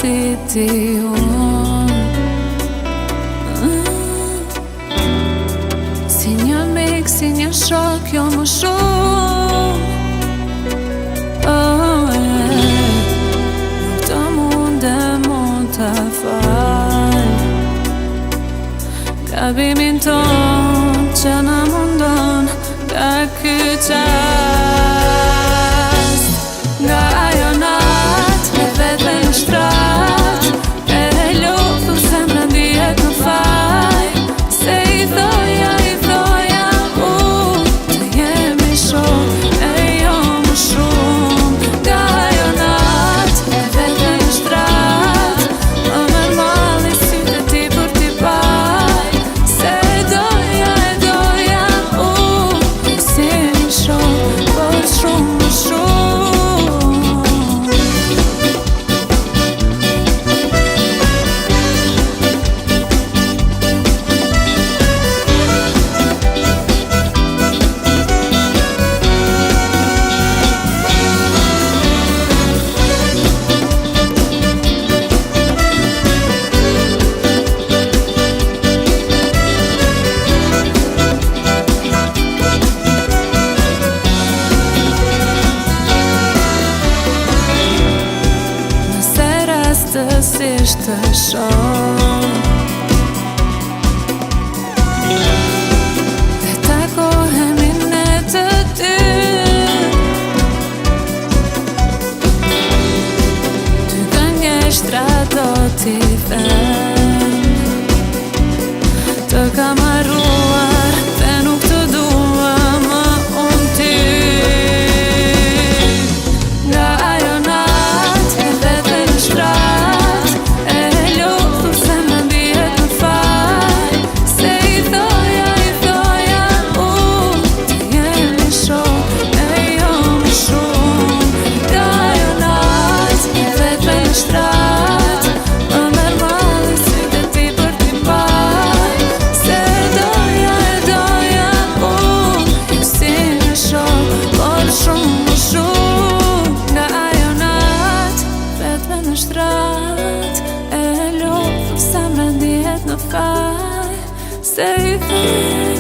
si ti unë. Si një mik, si një shok, jo më shumë. Nuk të mund të fal gabimin ton që na mundon nga ky qast. Nga ajo nat me vete në shtrat, e luftu zemrën dihet në faj. Se i thoja të jemi shok, e jo më shumë. Nga ajo nat me vete në shtrat, më merr malli sytë e ti për t'i paj. Se doja si një shok, por shumë më shumë. Rastësisht të shoh dhe takohemi ne të dy, dy gënjeshtra do t'i them. Të kam harruar dhe nuk të dua më unë ty. Nga ajo nat me vete në shtrat, e luftu zemrën dihet në faj. Se i thoja të jemi shok, e jo më shumë. Nga ajo nat me vete në shtrat, më merr malli sytë e ti për t'i paj. Se doja si një shok, por shumë më shumë. Nga ajo nat vete në shtrat, e luftu zemrën dihet në faj. Se i thoja